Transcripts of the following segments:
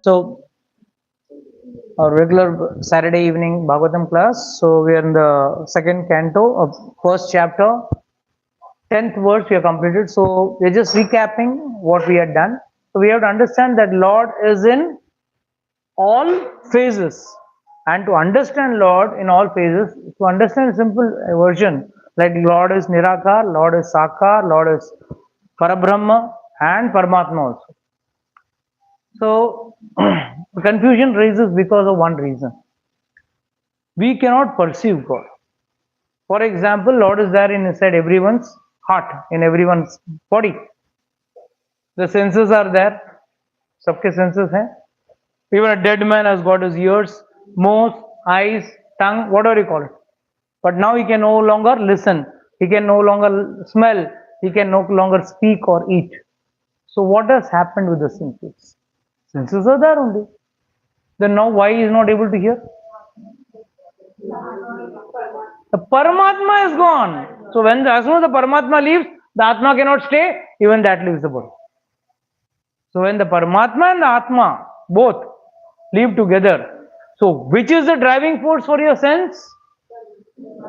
So, our regular Saturday evening Bhagavatam class. So, we are in the second canto of first chapter, 10th verse we have completed. So, we are just recapping what we had done. So, we have to understand that Lord is in all phases. And to understand Lord in all phases, to understand simple version, like Lord is Nirakar, Lord is Sakar, Lord is Parabrahma and Paramatma also. So, the confusion rises because of one reason. We cannot perceive God. For example, Lord is there inside everyone's heart, in everyone's body. The senses are there. सबके senses हैं. Even a dead man has got his ears, nose, eyes, tongue, whatever you call it. But now he can no longer listen. He can no longer smell. He can no longer speak or eat. So what has happened with the senses? Senses are there only. Then now why he is not able to hear? The Paramatma is gone. So when as soon as the Paramatma leaves, the Atma cannot stay, even that leaves the body. So when the Paramatma and the Atma both live together, so which is the driving force for your sense?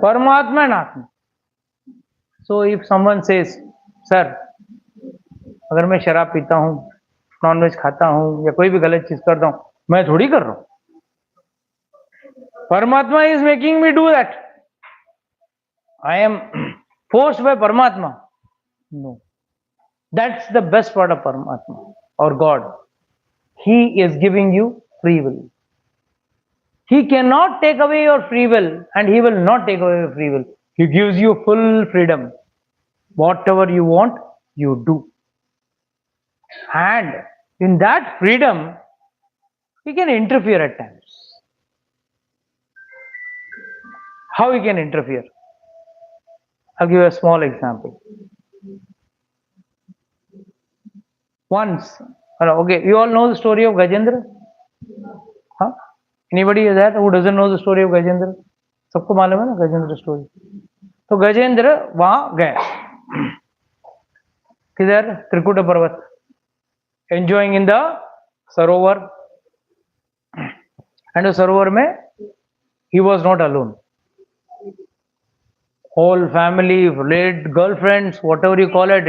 Paramatma and Atma. So if someone says, Sir, अगर मैं शराब पीता हूँ, nonveg खाता हूँ या कोई भी गलत चीज करता हूँ, मैं थोड़ी कर रहा हूँ. Paramatma is making me do that. I am forced by Paramatma. No. That's the best part of Paramatma or God. He is giving you free will. He cannot take away your free will and He will not take away your free will. He gives you full freedom. Whatever you want, you do. And in that freedom, He can interfere at times. How He can interfere? I'll give you a small example. Once, okay, you all know the story of Gajendra? Huh? Anybody is there who doesn't know the story of Gajendra? सबको मालूम है ना Gajendra story. तो गजेंद्र वहां गए किधर? त्रिकुट पर्वत. Enjoying in the Sarovar. And सरोवर में he was not alone. Whole family, girlfriends, whatever you call it,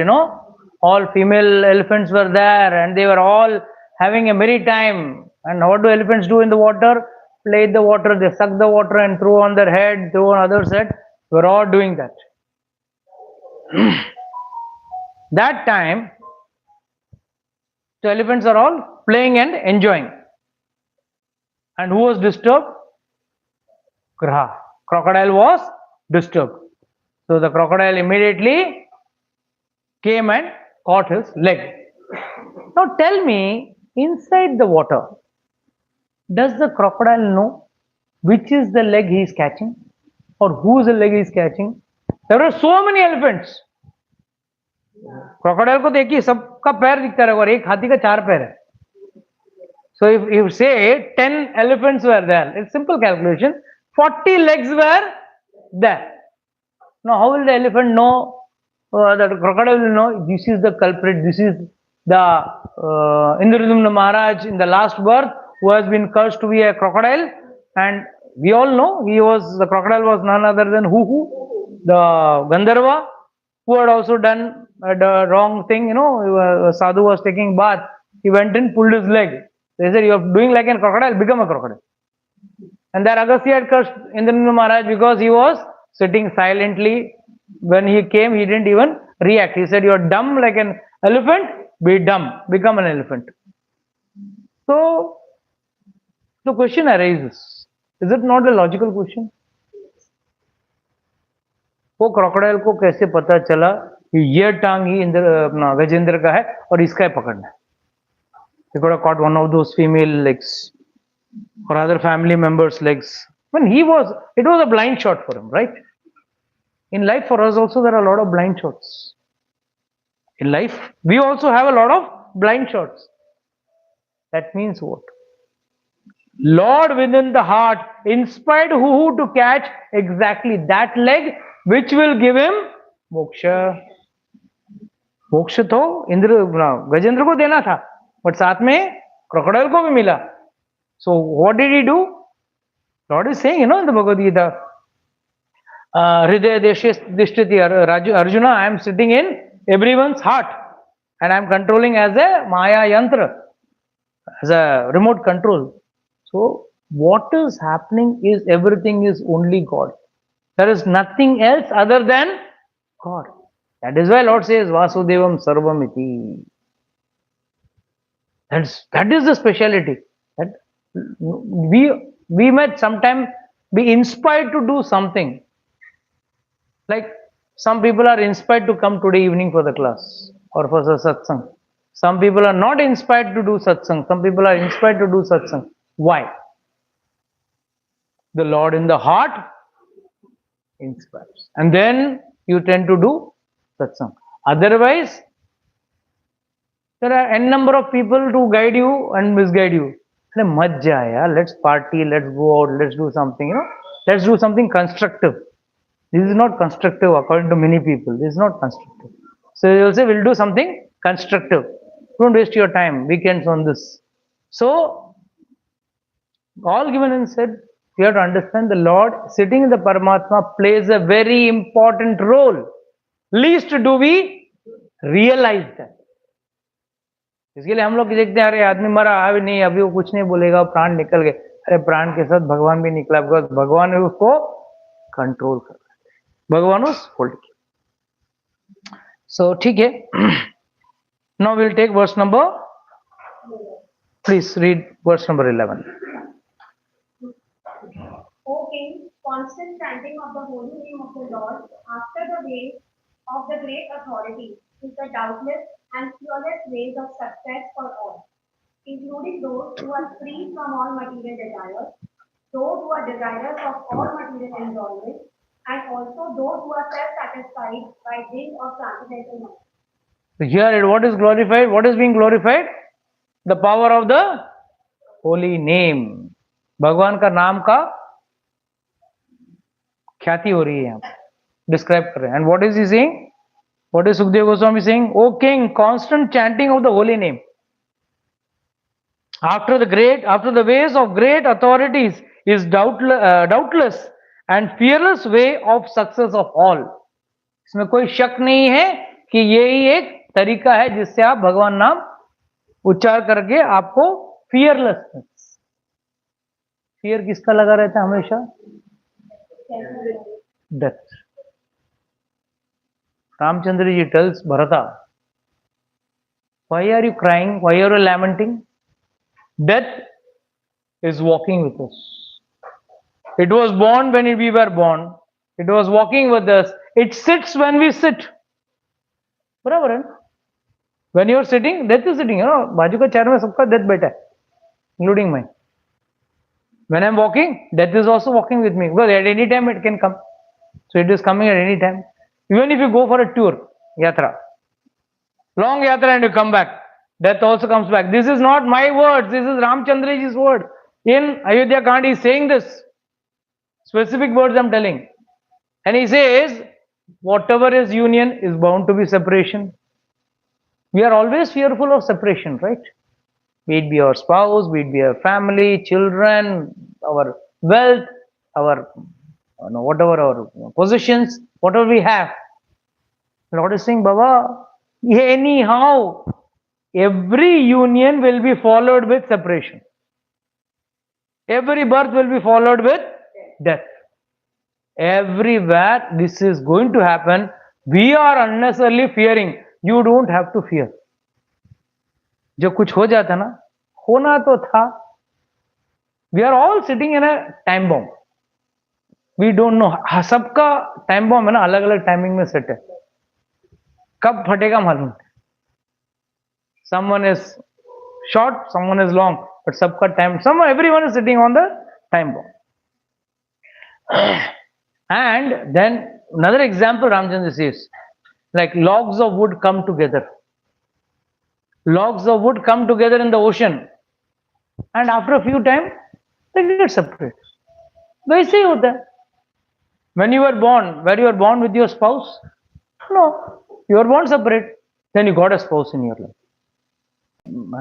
all female elephants were there and they were all having a merry time. And what do elephants do in the water? Play in the water, they suck the water and throw on their head, throw on other head. We were all doing that. That time, the elephants are all playing and enjoying. And who was disturbed? Graha. Crocodile was disturbed. So the crocodile immediately came and caught his leg. Now tell me, inside the water, does the crocodile know which is the leg he is catching or whose leg he is catching? There are so many elephants. Crocodile को देखिए सबका पैर दिखता रहेगा और एक हाथी का 4 पैर है. So if you say 10 elephants were there, it's simple calculation. 40 legs were there. Now how will the elephant know? The crocodile will know this is the culprit. This is the Indradyumna Maharaj in the last birth who has been cursed to be a crocodile, and we all know the crocodile was none other than who? The Gandharva, who had also done the wrong thing. Sadhu was taking bath. He went and pulled his leg. They said, you are doing like a crocodile, become a crocodile. And that Agastya had cursed Indradyumna Maharaj because he was sitting silently. When he came, he didn't even react. He said, you are dumb like an elephant, be dumb, become an elephant. So, the question arises, is it not a logical question? वो crocodile को कैसे पता चला कि ये टांग ही गजेंद्र का है और इसका ही पकड़ना है? He could have caught one of those female legs or other family members' legs. When it was a blind shot for him, right? In life for us also there are a lot of blind shots. In life, we also have a lot of blind shots. That means what? Lord within the heart inspired who to catch exactly that leg which will give him moksha. मोक्ष तो गजेंद्र को देना था, but साथ में crocodile ko bhi mila. So what did he do? Lord is saying, in the Bhagavad Gita, Hridaya Dishtiti Arjuna, I am sitting in everyone's heart and I am controlling as a Maya Yantra, as a remote control. So what is happening is everything is only God. There is nothing else other than God. That is why Lord says Vasudevam Sarvamiti. That is the speciality. That we might sometimes be inspired to do something. Like some people are inspired to come today evening for the class or for the satsang. Some people are not inspired to do satsang. Some people are inspired to do satsang. Why? The Lord in the heart inspires. And then you tend to do satsang. Otherwise, there are n number of people to guide you and misguide you. Let's party, let's go out, let's do something, let's do something constructive. This is not constructive according to many people. This is not constructive. So they will say, we'll do something constructive. Don't waste your time, weekends on this. So, all given and said, you have to understand the Lord sitting in the Paramatma plays a very important role. Least do we realize that. इसके लिए हम लोग देखते हैं, अरे आदमी मरा, अभी नहीं, अभी वो कुछ नहीं बोलेगा, प्राण निकल गए. अरे प्राण के साथ भगवान भी निकला, बिकॉज भगवान ने उसको कंट्रोल कर रहा है, भगवान उस होल्ड किया. सो ठीक है. Now will take verse number, please read verse number 11. O King, constant chanting of the holy name of the Lord after the way of the great authority is the doubtless and fearless ways of success for all, including those who are free from all material desires, those who are desirous of all material enjoyment, and also those who are self-satisfied by dint of transcendental knowledge. So here what is glorified? What is being glorified? The power of the holy name. भगवान का नाम का ख्याति हो रही है यहाँ पर, डिस्क्राइब कर रहे हैं. And what is he saying? What is Sukdev Goswami saying? O King, constant chanting of the holy name. After the ways of great authorities is doubtless and fearless way of success of all. इसमें कोई शक नहीं है कि यही एक तरीका है जिससे आप भगवान नाम उच्चार करके आपको फियरलेसनेस. फियर किसका लगा रहता है हमेशा? Death. Ramchandra ji tells Bharata, why are you crying? Why are you lamenting? Death is walking with us. It was born when we were born. It was walking with us. It sits when we sit. बराबर है ना? When you are sitting, death is sitting. बाजू का chair में सबका death बैठा है, including mine. When I am walking, death is also walking with me, because at any time it can come. So it is coming at any time. Even if you go for a tour, yatra, long yatra, and you come back, death also comes back. This is not my words, this is Ramchandra ji's word. In Ayodhya Kand, he is saying this. Specific words I am telling. And he says, whatever is union is bound to be separation. We are always fearful of separation, right? Be it be our spouse, be it be our family, children, our wealth, our whatever our possessions, whatever we have. Lord is saying, Baba, anyhow, every union will be followed with separation. Every birth will be followed with death. Everywhere this is going to happen. We are unnecessarily fearing. You don't have to fear. जो कुछ हो जाता ना, होना तो था. We are all sitting in a time bomb. We don't know. सबका time bomb है ना, अलग अलग टाइमिंग में सेट है, कब फटेगा मालूम. Someone is short, someone is long, but सबका time, everyone is sitting on the time bomb. And then another example Ramchandra says, like logs of wood come together. Logs of wood come together in the ocean, and after a few time they get separate. वैसे ही होता है. When you were born, were you were born with your spouse? No, you were born separate. Then you got a spouse in your life.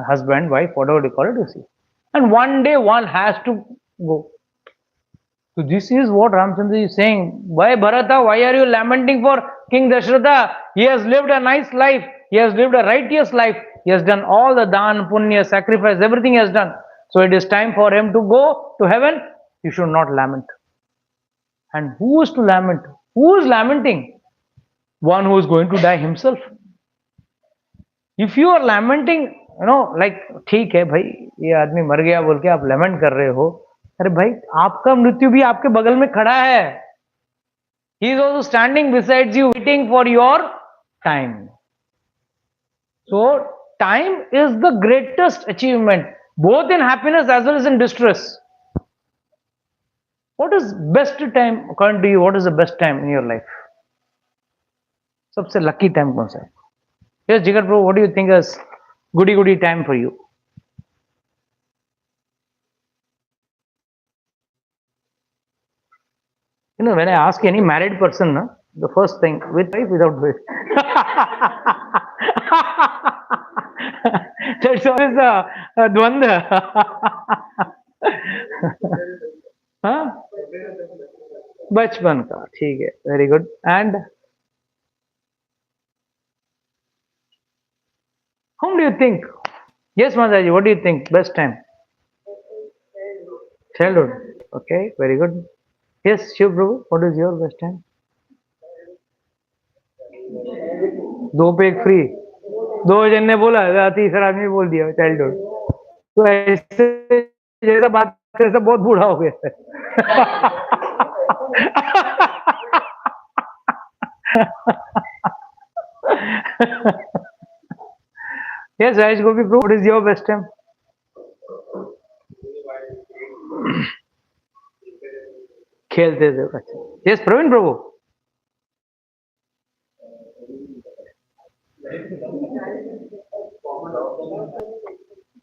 husband, wife, whatever you call it, you see. And one day one has to go. So this is what Ramchandra is saying. Why Bharata, why are you lamenting for King Dashratha? He has lived a nice life. He has lived a righteous life. He has done all the dan, punya, sacrifice, everything he has done. So it is time for him to go to heaven. You should not lament. And who is to lament? Who is lamenting? One who is going to die himself. If you are lamenting, like ठीक है भाई ये आदमी मर गया बोल के आप lament कर रहे हो, अरे भाई आपका मृत्यु भी आपके बगल में खड़ा है. He is also standing beside you, waiting for your time. So time is the greatest achievement, both in happiness as well as in distress. What is best time according to you? What is the best time in your life? सबसे lucky time कौन सा है? Yes, Jigar bro, what do you think is goody time for you? When I ask any married person, the first thing, with wife, without wife. That's always a dvanda. हाँ? बचपन का, ठीक है, very good. And whom do you think? Yes, Masaji, what do you think? Best time? Childhood. Okay, very good. Yes, Shiv Prabhu, what is your best time? दो पे एक free. दो जन ने बोला, तीसरा आदमी बोल दिया चाइल्डहुड. तो ऐसे जैसा बात ऐसा बहुत बूढ़ा हो गया. Yes, Raj Gopi, what is your best time? खेलते थे. अच्छा. Yes, Praveen Prabhu.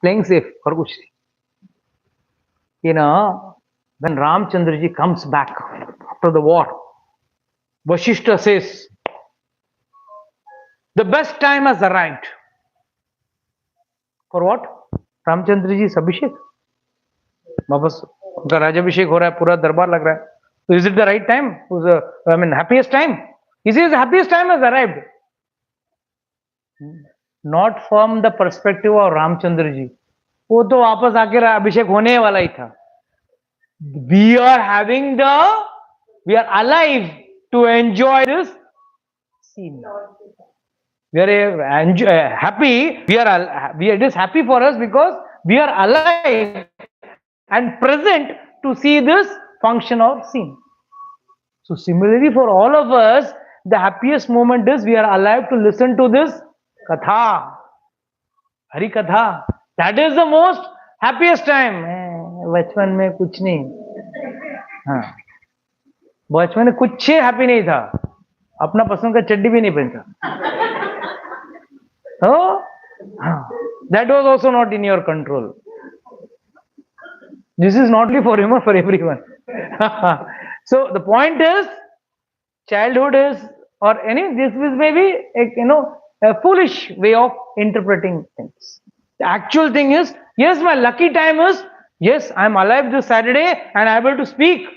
Playing safe और कुछ नहीं. When Ramchandra ji comes back after the war, Vashishta says, the best time has arrived. For what? Ramchandra ji's Abhishek. वापस उनका राजाभिषेक हो रहा है, पूरा दरबार लग रहा है. So is it the right time? Happiest time? He says happiest time has arrived. Not from the perspective of Ramchandra ji. वो तो वापस आके अभिषेक होने वाला ही था. We are alive to enjoy this scene. We are happy. It is happy for us because we are alive and present to see this function or scene. So similarly for all of us, the happiest moment is we are alive to listen to this katha, Hari Katha. That is the most happiest time. बचपन में कुछ नहीं. हाँ, बचपन में कुछ happy नहीं था. अपना पसंद का चड्डी भी नहीं पहनता. Oh, that was also not in your control. This is not only for him or for everyone. So the point is, childhood is, this is maybe a foolish way of interpreting things. The actual thing is, yes, my lucky time is, yes, I am alive this Saturday and able to speak.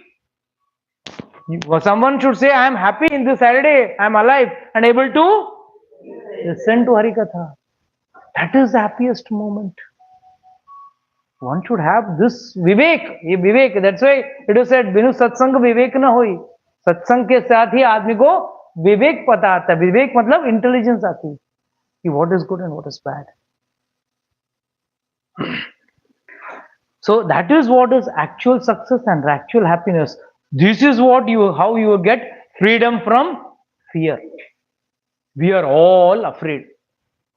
Someone should say, I am happy in this Saturday, I am alive and able to listen to Harikatha. That is the happiest moment. One should have this vivek. That's why it is said, बिनु सत्संग विवेक न होई. सत्संग के साथ ही आदमी को विवेक पता आता है. विवेक मतलब इंटेलिजेंस आती है कि what is good and what is bad. So that is what is actual success and actual happiness. This is how you get freedom from fear. We are all afraid.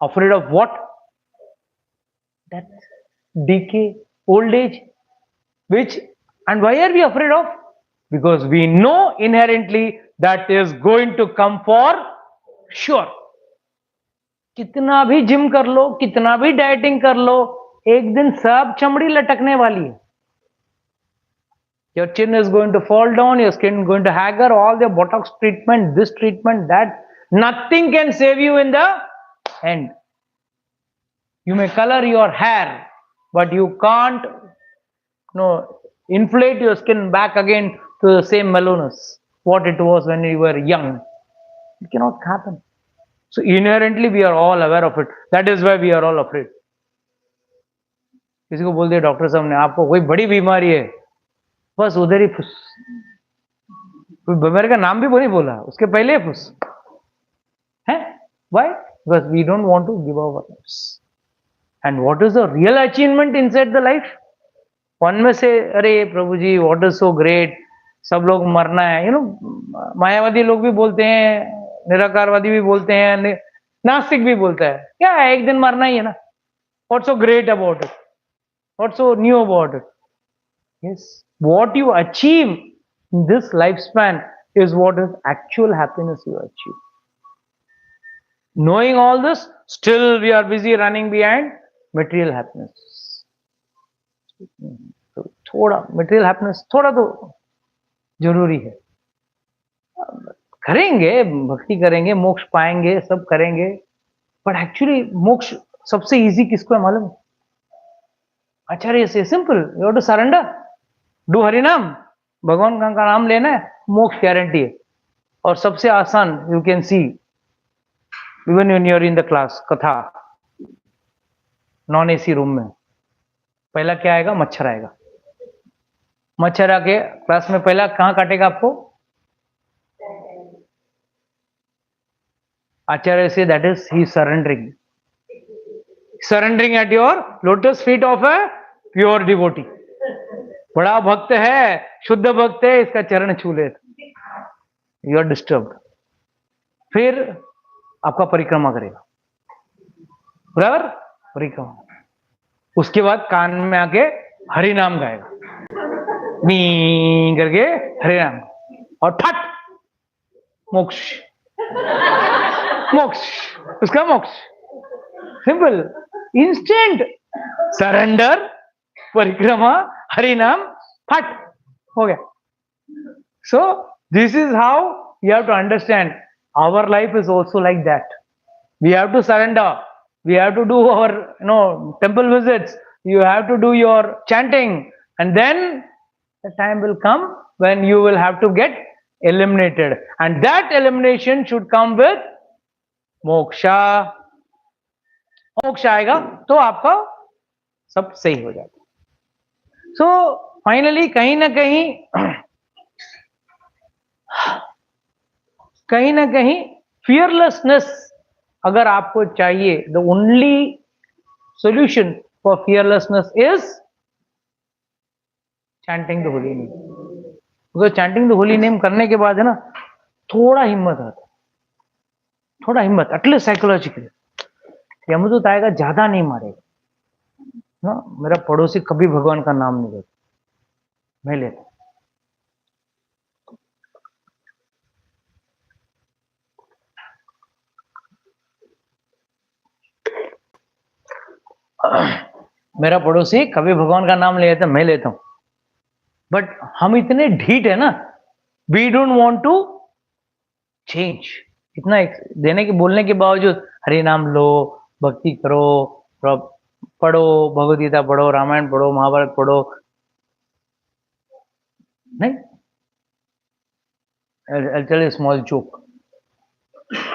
Afraid of what? That decay, old age. And why are we afraid of? Because we know inherently that is going to come for sure. कितना भी gym कर लो, कितना भी dieting कर लो, एक दिन सब चमड़ी लटकने वाली है. Your chin is going to fall down, your skin is going to haggard, all the Botox treatment, this treatment, that. Nothing can save you in the end. You may color your hair, but you can't inflate your skin back again to the same mellowness what it was when you were young. It cannot happen. So inherently we are all aware of it. That is why we are all afraid. किसी को बोल दिया doctor साहब ने आपको कोई बड़ी बीमारी है, बस उधर ही फुस, कोई बीमारी का नाम भी नहीं बोला, उसके पहले ही फुस है. Why? Because we don't want to give our lives. And what is the real achievement inside the life? One में से अरे प्रभु जी व्हाट इज सो ग्रेट, सब लोग मरना है. मायावादी लोग भी बोलते हैं, निराकारवादी भी बोलते हैं, नास्तिक भी बोलता है क्या है, एक दिन मरना ही है ना. What so great about it, what so knew about it. Yes, what you achieve in this life span is what is actual happiness you achieve. Knowing all this, still we are busy running behind material happiness. तो थोड़ा material happiness थोड़ा तो जरूरी है. करेंगे, भक्ति करेंगे, मोक्ष पाएंगे, सब करेंगे, बट एक्चुअली मोक्ष सबसे इजी किसको है मालूम? आचार्य से simple, you have to surrender, do Hari नाम, भगवान का नाम लेना है, मोक्ष गारंटी है. और सबसे आसान, you can see even when you are in the class, कथा नॉन एसी रूम में पहला क्या आएगा? मच्छर आएगा. मच्छर आके क्लास में पहला कहां काटेगा आपको? Acharya says that is he surrendering at your lotus feet of a pure devotee. बड़ा भक्त है, शुद्ध भक्त है, इसका चरण छू ले, यू आर डिस्टर्ब्ड. फिर आपका परिक्रमा करेगा, बराबर परिक्रमा. उसके बाद कान में आके हरि नाम गाएगा, मी करके हरि नाम, और फट मोक्ष. मोक्ष, उसका मोक्ष. सिंपल, इंस्टेंट सरेंडर, परिक्रमा, हरि नाम, फट हो गया. So this is how you have to understand. Our life is also like that. We have to surrender. We have to do our temple visits. You have to do your chanting, and then the time will come when you will have to get eliminated, and that elimination should come with moksha. मोक्ष आएगा तो आपका सब सही हो जाएगा. So finally कहीं ना कहीं फियरलेसनेस अगर आपको चाहिए, the only solution for fearlessness is chanting the holy name. Because chanting the holy name करने के बाद है ना, थोड़ा हिम्मत आता, थोड़ा हिम्मत, एटलीस्ट साइकोलॉजिकली. यमदूत आएगा, ज्यादा नहीं मारेगा ना. मेरा पड़ोसी कभी भगवान का नाम नहीं लेता, मैं लेता. मेरा पड़ोसी कभी भगवान का नाम लेता, मैं लेता हूं. बट हम इतने ढीठ है ना, we don't want to change. इतना देने के बोलने के बावजूद हरि नाम लो, भक्ति करो, पढ़ो, भगवद गीता पढ़ो, रामायण पढ़ो, महाभारत पढ़ो. नहीं, I'll tell you a small joke.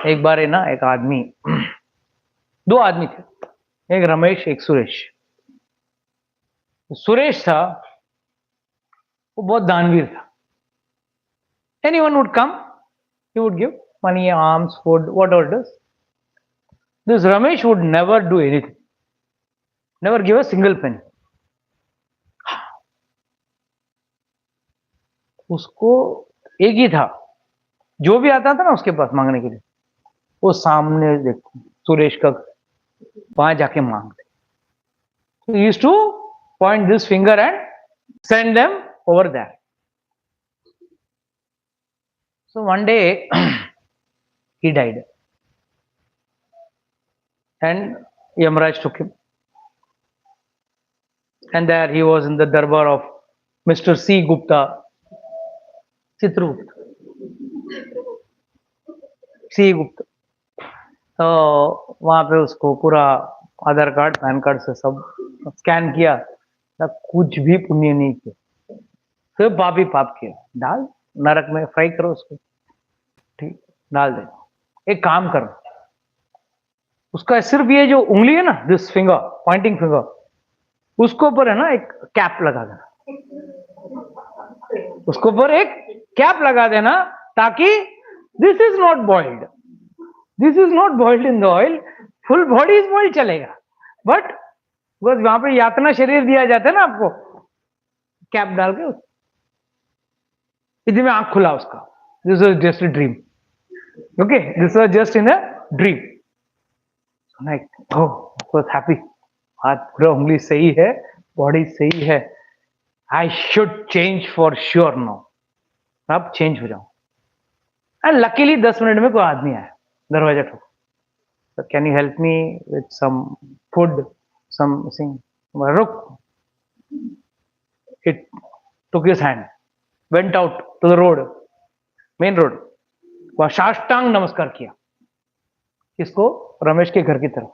एक बार है ना, एक आदमी, दो आदमी थे, एक रमेश एक सुरेश. सुरेश था, वो बहुत दानवीर था. Anyone would come, he would give money, alms, food, whatever it is. This Ramesh would never do anything, never give a single penny. उसको एक ही था, जो भी आता था ना उसके पास मांगने के लिए, वो सामने देखो सुरेश का वहां जाके मांगते. He used to point this finger and send them over there. So one day he died, and Yamraj took him, and there he was in the darbar of Mr. C. Gupta, Chitragupta, C. Gupta. तो वहां पे उसको पूरा आधार card pan card से सब scan किया, तब कुछ भी पुण्य नहीं किया, सिर्फ पाप ही पाप किया, डाल नरक में फ्राई करो उसको, ठीक, डाल दे। एक काम करो, उसका सिर्फ ये जो उंगली है ना, दिस फिंगर, पॉइंटिंग फिंगर, उसको ऊपर है ना एक कैप लगा देना, उसको ऊपर एक कैप लगा देना, ताकि this is not boiled, this is not boiled in the oil, full body is boiled चलेगा, बट बस वहां पे यातना शरीर दिया जाता है ना आपको, कैप डाल के इतने में आंख खुला उसका, this was just a dream, okay, this was just in a dream, like oh was happy, हाथ पूरा उंगली सही है, बॉडी सही है, I should change for sure now, अब चेंज हो जाऊं। एंड लकीली 10 मिनट में कोई आदमी आया, दरवाजा ठोका, so can you help me with some food, something, रुक, it took his hand, went out to the road, main road, वह साष्टांग नमस्कार किया, किसको, रमेश के घर की तरफ,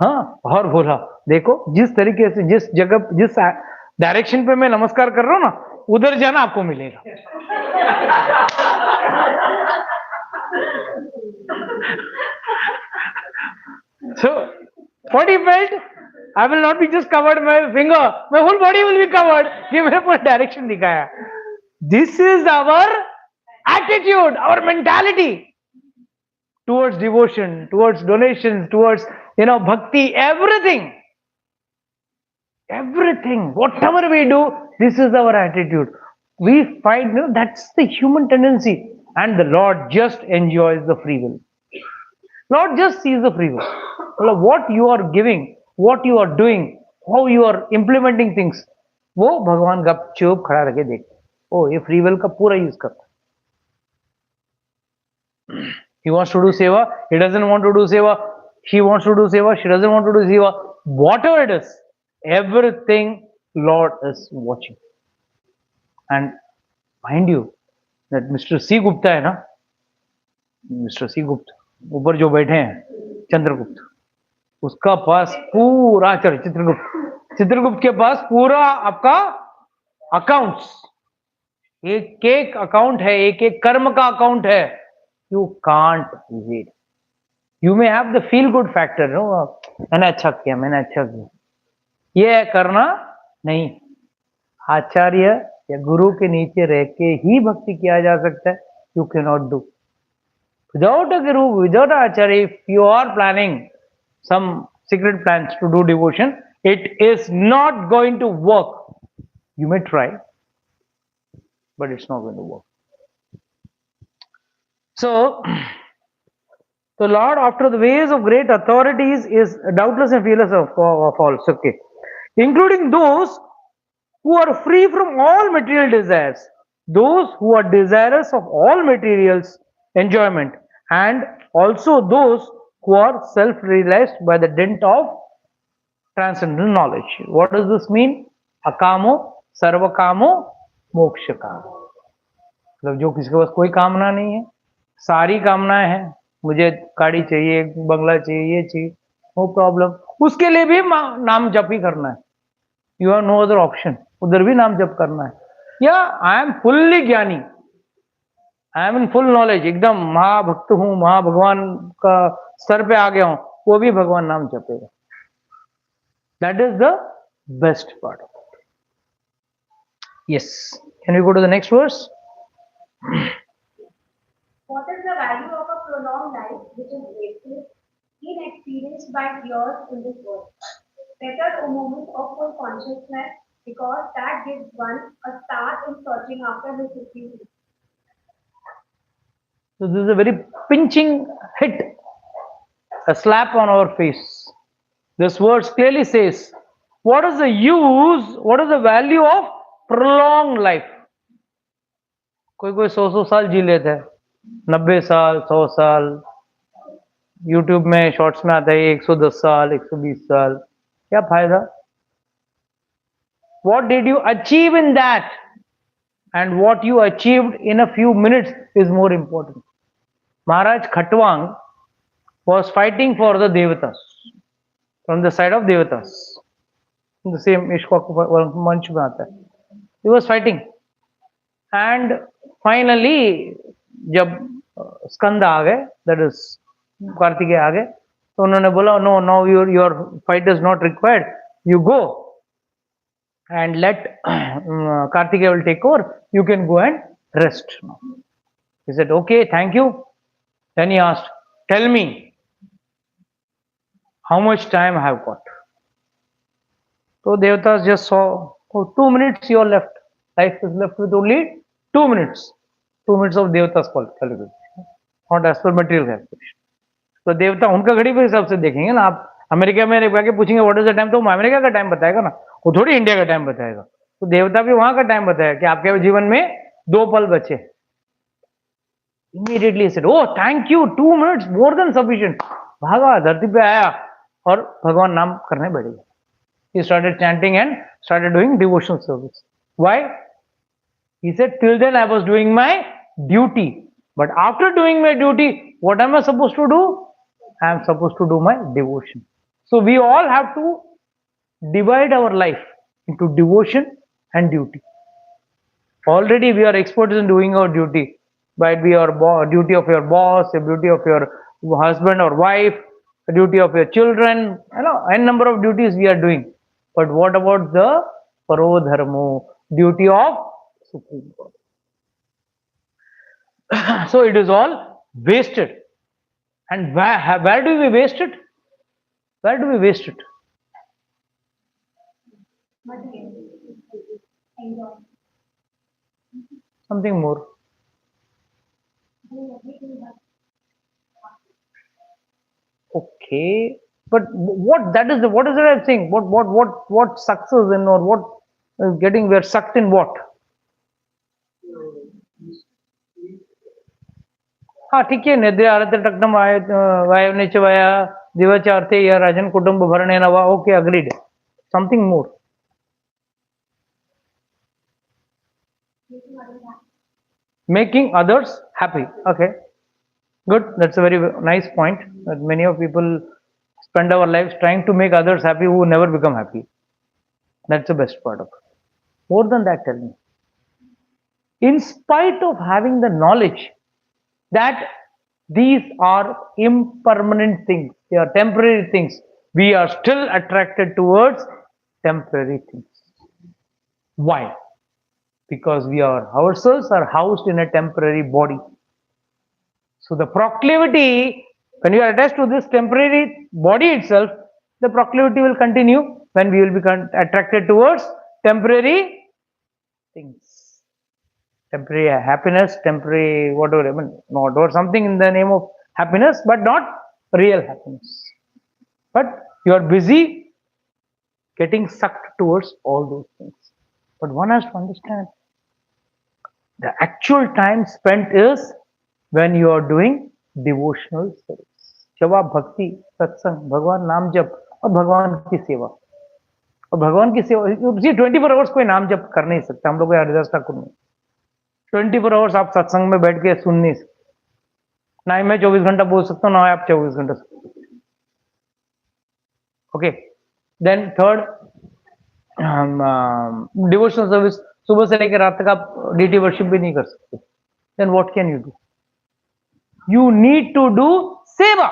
हाँ, और बोला देखो जिस तरीके से, जिस जगह, जिस डायरेक्शन पे मैं नमस्कार कर रहा हूं ना, उधर जाना आपको मिलेगा। So what he felt, I will not be just covered my finger, my whole body will be covered, ये मेरे पूरा डायरेक्शन दिखाया। This is our attitude, our mentality towards devotion, towards donations, towards bhakti, everything, whatever we do, this is our attitude. We find that's the human tendency, and the Lord just enjoys the free will. Lord just sees the free will. What you are giving, what you are doing, how you are implementing things, वो भगवान गपचुप खड़ा रह के देखते, ओ ये free will का पूरा use करता है। He wants to do seva, he doesn't want to do seva, she wants to do seva, she doesn't want to do seva, whatever it is, everything Lord is watching. And mind you that Mr. C Gupta है ना, Mr. C Gupta ऊपर जो बैठे हैं चंद्रगुप्त, उसका पास पूरा चित्रगुप्त के पास पूरा आपका अकाउंट्स, एक एक अकाउंट है, एक एक कर्म का अकाउंट है, you can't read, you may have the feel good factor, no मैंने अच्छा किया, मैंने अच्छा किया, ये करना नहीं, आचार्य या गुरु के नीचे रह के ही भक्ति किया जा सकता है, you can not do without a guru, without an acharya. If you are planning some secret plans to do devotion, it is not going to work. You may try, but it's not going to work. So the Lord, after the ways of great authorities, is doubtless and fearless of all, okay, including those who are free from all material desires, those who are desirous of all materials enjoyment, and also those who are self-realized by the dint of transcendental knowledge. What does this mean? Akamo, sarvakamo, mokshakamo. मतलब जो किसी के पास कोई कामना नहीं है, सारी कामनाएं हैं, मुझे गाड़ी चाहिए, बंगला चाहिए, ये चाहिए, नो प्रॉब्लम, उसके लिए भी नाम जप ही करना है, you have no other option, उधर भी नाम जप करना है, या आई एम फुल्ली ज्ञानी, I am in full knowledge, एकदम महाभक्त हूं, महाभगवान का स्तर पे आ गया हूं, वो भी भगवान नाम जपेगा, that is the best part of it. Yes, can we go to the next verse? What is the value of a prolonged life which is wasted, inexperienced by years in this world? Better a moment of full consciousness, because that gives one a start in searching after his supreme. So this is a very pinching hit, a slap on our face. This verse clearly says, what is the use, what is the value of prolonged life? कोई कोई 100 साल जी लेते हैं, 90 साल, 100 साल, YouTube में shorts में आता है 110 साल, 120 साल, क्या फायदा? What did you achieve in that? And what you achieved in a few minutes is more important. Maharaj Khatwang was fighting for the Devatas. from the side of Devatas. The same Ishwak Manch mein aata hai. He was fighting. And finally, जब स्कंद आ गए, that is Kartikeya आ गए, तो उन्होंने बोला no, now your fight is not required, you go and let Kartikeya will take over, you can go and rest now. He said okay, thank you. Then he asked, tell me how much time I have got. So Devatas just saw, oh, 2 minutes you are left. Life is left with only 2 minutes. 2 minutes of Devatas calculation, not as per material calculation. तो देवता उनका घड़ी के हिसाब से देखेंगे ना. आप अमेरिका में जाके पूछेंगे व्हाट इज द टाइम, तो वो अमेरिका का टाइम बताएगा ना, वो थोड़ी इंडिया का टाइम बताएगा. तो देवता भी वहां का टाइम बताएगा कि आपके जीवन में 2 पल बचे. Immediately said, oh thank you, 2 minutes more than sufficient. भागा, धरती पे आया और भगवान नाम करने बैठ गया. He started chanting and started doing devotional service. Why? He said, till then I was doing my duty. But after doing my duty, what am I supposed to do? I am supposed to do my devotion. So we all have to divide our life into devotion and duty. Already we are experts in doing our duty. Might be your duty of your boss, a duty of your husband or wife, a duty of your children, n number of duties we are doing. But what about the parodharmo, duty of Supreme God? So it is all wasted. And where do we waste it? Where do we waste it? Something more. Okay, but what is it I'm saying? What sucks us in, or what is getting, we're sucked in what? हाँ ठीक है. निद्रे आरते टक्टम वायवने च via दिवाचा अर्थे या राजन कुटुंब भरणे नवा. Okay, agreed. Something more. Making others happy. Okay, good. That's a very nice point. That many of people spend our lives trying to make others happy who never become happy. That's the best part of it. More than that, tell me. In spite of having the knowledge that these are impermanent things, they are temporary things, we are still attracted towards temporary things. Why? Because we are ourselves are housed in a temporary body. So the proclivity, when you are attached to this temporary body itself, the proclivity will continue when we will be attracted towards temporary things. Temporary happiness, temporary whatever, I mean, not, or something in the name of happiness, but not real happiness. But you are busy getting sucked towards all those things. But one has to understand the actual time spent is when you are doing devotional service. जब आप भक्ति, सत्संग, भगवान नाम जप और भगवान की सेवा, और भगवान की सेवा, 24 आवर्स कोई नाम जप कर नहीं सकता. हम लोग हरिदास ठाकुर में 24 आवर्स आप सत्संग में बैठ के सुन नहीं सकते. ना ही मैं 24 घंटा बोल सकता हूँ, ना आप 24 घंटा. Okay, then third, devotional service. सुबह से लेकर रात तक आप डीटी वर्शिप भी नहीं कर सकते. Then what can you do? You need to do seva.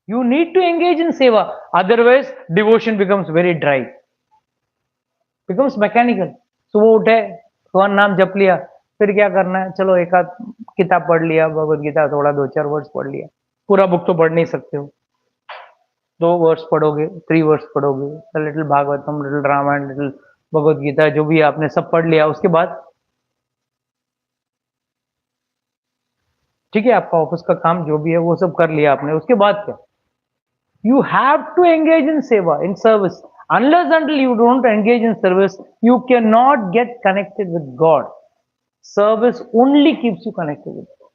You need to engage in seva. Otherwise, devotion becomes very dry, becomes mechanical. सुबह उठे, भगवान नाम जप लिया, फिर क्या करना है? चलो एक आध किताब पढ़ लिया, भगवद गीता थोड़ा 2-4 वर्ड्स पढ़ लिया. पूरा बुक तो पढ़ नहीं सकते हो. 2 वर्ड्स पढ़ोगे, 3 वर्ड्स पढ़ोगे, little Bhagavatam, little Ramayana, little Bhagavad Gita, जो भी आपने सब पढ़ लिया. उसके बाद ठीक है, आपका ऑफिस का काम जो भी है वो सब कर लिया आपने. उसके बाद क्या? You have to engage in seva, in service. Unless until you don't engage in service, you cannot get connected with God. Service only keeps you connected with God.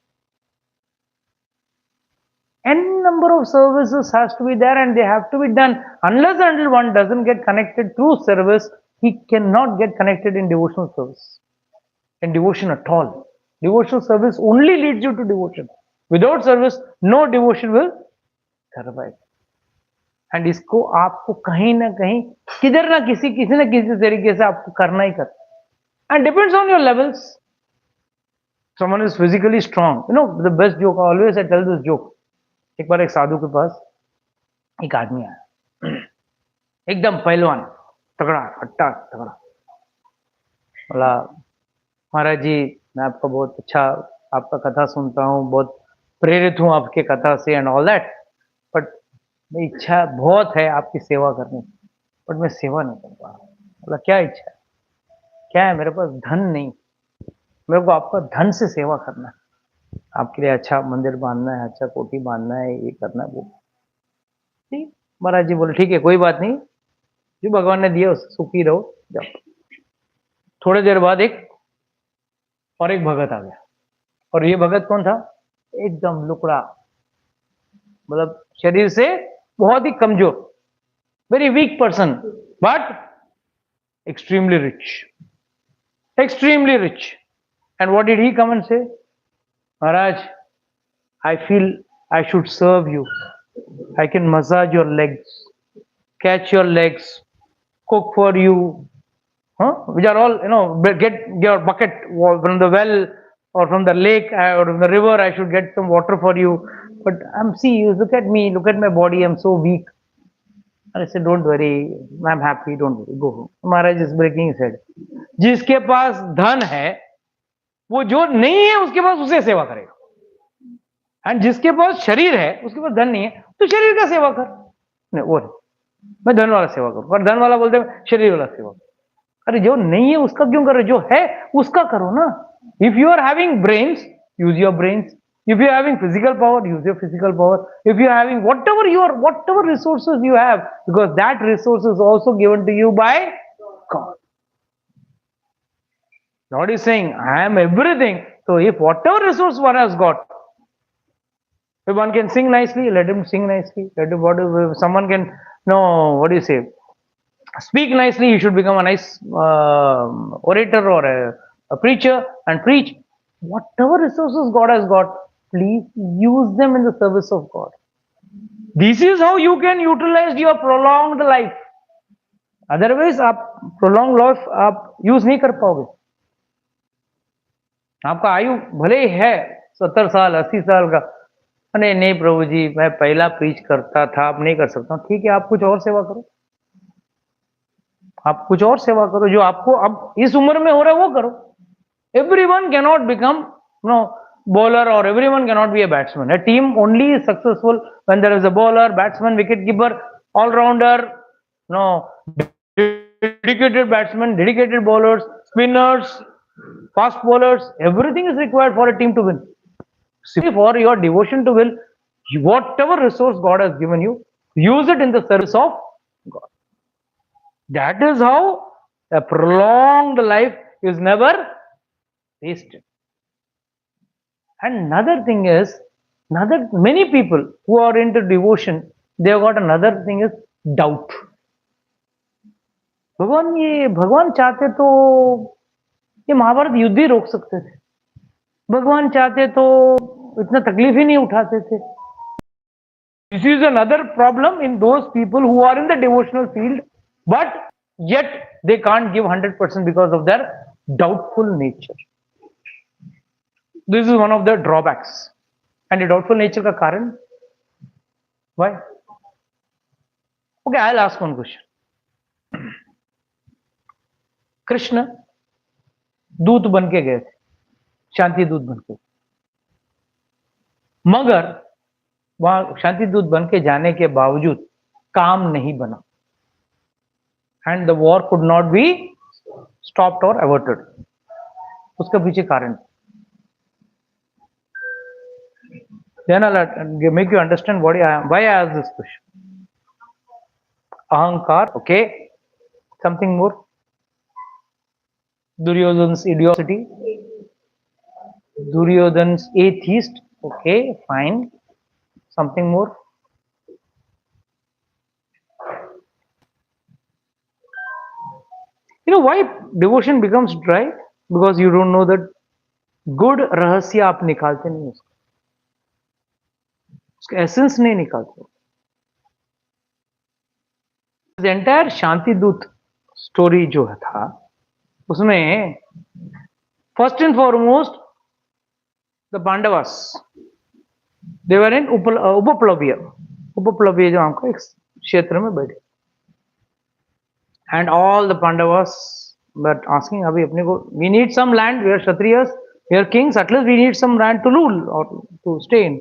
N number of services has to be there and they have to be done. Unless until one doesn't get connected through service, he cannot get connected in devotional service, in devotion at all. Devotional service only leads you to devotion. Without service, no devotion will survive. And इसको आपको कहीं ना कहीं किधर ना किसी तरीके से आपको करना ही करना, and depends on your levels. Someone is physically strong, the best joke always I tell this joke. एक बार एक साधु के पास एक आदमी आया, एकदम पहलवान, तगड़ा हट्टा तगड़ा. बोला, महाराज जी, मैं आपका बहुत अच्छा, आपका कथा सुनता हूँ, बहुत प्रेरित हूँ आपके कथा से एंड ऑल दैट, बट मेरी इच्छा बहुत है आपकी सेवा करने की, बट मैं सेवा नहीं कर पा रहा. बोला, क्या इच्छा है? क्या है? मेरे पास धन नहीं, मेरे को आपका धन से सेवा करना है, आपके लिए अच्छा मंदिर बांधना है, अच्छा कोठी बांधना है, ये करना है वो. ठीक, महाराज जी बोले, ठीक है, कोई बात नहीं, जो भगवान ने दिया उससे सुखी रहो, जाओ. थोड़ी देर बाद एक भगत आ गया, और ये भगत कौन था? एकदम लुकड़ा, मतलब शरीर से बहुत ही कमजोर, very weak person, but extremely rich, extremely rich. And what did he come and say? Maharaj, I feel I should serve you. I can massage your legs, catch your legs, cook for you, which are all, get your bucket from the well or from the lake or from the river. I should get some water for you. But see, you look at me, look at my body, I'm so weak. I said, don't worry, I'm happy, don't worry, go home. Maharaj is breaking his head. जिसके पास धन है, वो जो नहीं है उसके पास उसे सेवा करेगा, एंड जिसके पास शरीर है उसके पास धन नहीं है, तो शरीर का सेवा कर. नहीं, वो मैं धन वाला सेवा करूं, पर धन वाला बोलते हैं शरीर वाला सेवा. अरे जो नहीं है उसका क्यों कर रहे, जो है उसका करो ना. If you are having brains, use your brains. If you are having physical power, use your physical power. If you are having whatever resources you have, because that resource is also given to you by God. God is saying, I am everything. So if whatever resource one has got, if one can sing nicely, let him sing nicely. Let him, if someone can, speak nicely, he should become a nice orator or a preacher and preach. Whatever resources God has got, please use them in the service of God. This is how you can utilize your prolonged life. Otherwise, आप prolonged life आप use नहीं कर पाओगे. आपका आयु भले ही है 70 साल 80 साल का, अरे नहीं प्रभु जी, मैं पहला प्रीच करता था, अब नहीं कर सकता. ठीक है, आप कुछ और सेवा करो, आप कुछ और सेवा करो, जो आपको अब इस उम्र में हो रहा है वो करो. Everyone cannot become bowler, or everyone cannot be a batsman. A team only is successful when there is a bowler, batsman, wicket keeper, all rounder, dedicated batsmen, dedicated bowlers, spinners, fast bowlers. Everything is required for a team to win. Simply for your devotion to will, whatever resource God has given you, use it in the service of God. That is how a prolonged life is never wasted. And another thing is, many people who are into devotion, they have got another thing is doubt. भगवान चाहते तो ये महाभारत युद्ध ही रोक सकते थे, भगवान चाहते तो इतना तकलीफ ही नहीं उठाते थे. This is another problem in those people who are in the devotional field, but yet they can't give 100% because of their doubtful nature. This is one of the drawbacks. And the doubtful nature का कारण, why? Okay, I'll ask one question. Krishna दूत बन के गए थे, शांति दूत बन के, मगर वहां शांति दूत बन के जाने के बावजूद काम नहीं बना, and the war could not be stopped और अवर्टेड. उसका पीछे कारण, then I'll make you understand why I asked this question. Ahankar, okay. Something more? Duryodhan's idiocracy, Duryodhan's atheist, okay, fine. Something more? You know why devotion becomes dry? Because you don't know that good रहस्य आप निकालते नहीं, उसका essence नहीं निकालते. Entire शांति दूत story जो था उसमें first and foremost the Pandavas they were in Upaplavya जो हमको एक क्षेत्र में बैठे and all the Pandavas but asking अभी अपने को we need some land we are Kshatriyas we are kings at least we need some land to rule और to stay in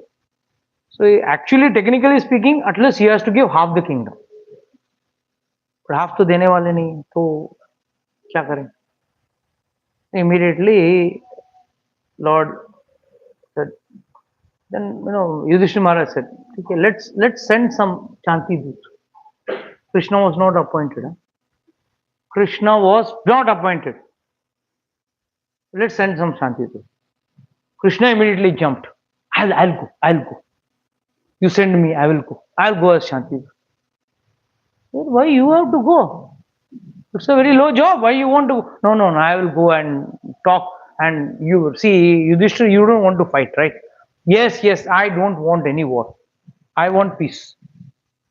so actually technically speaking at least he has to give half the kingdom पर half तो देने वाले नहीं तो क्या करें immediately Lord said, then Yudhishthira Maharaj said, okay, let's send some Shanti Dut. Krishna was not appointed. Krishna was not appointed. Let's send some Shanti Dut. Krishna immediately jumped. I'll go. You send me, I will go. I'll go as Shanti Dut. Why you have to go? It's a very low job. Why you want to? No. I will go and talk. And you see, Yudhishthira, you don't want to fight, right? Yes. I don't want any war. I want peace.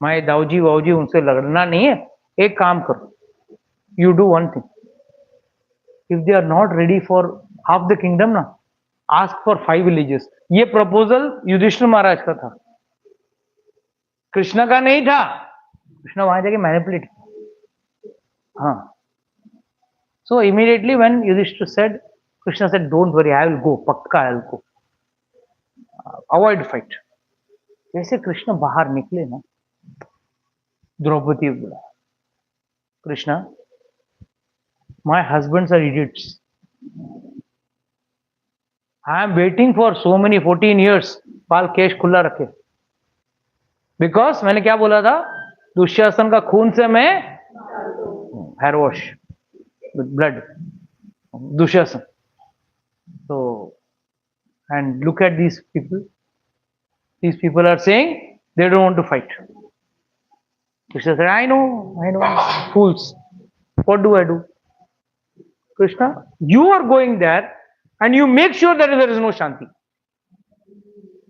My Dauji वाऊजी उनसे लड़ना नहीं है. एक काम करो. You do one thing. If they are not ready for half the kingdom, ना, ask for 5 villages. ये proposal Yudhishthir महाराज का था. कृष्ण का नहीं था. कृष्ण वहां जाके मैनिपुलेट. हाँ. So immediately when Yudhishthira said, Krishna said, don't worry, I will go, पक्का I will go. Avoid fight. जैसे कृष्ण बाहर निकले ना, द्रौपदी बोला, Krishna, my husbands are idiots. I am waiting for so many 14 years. पाल केश खुला रखे. Because मैंने क्या बोला था? दुशासन का खून से मैं hair wash with blood. Dushasan. So, and look at these people. These people are saying they don't want to fight. Krishna said, I know, fools. What do I do? Krishna, you are going there and you make sure that there is no Shanti.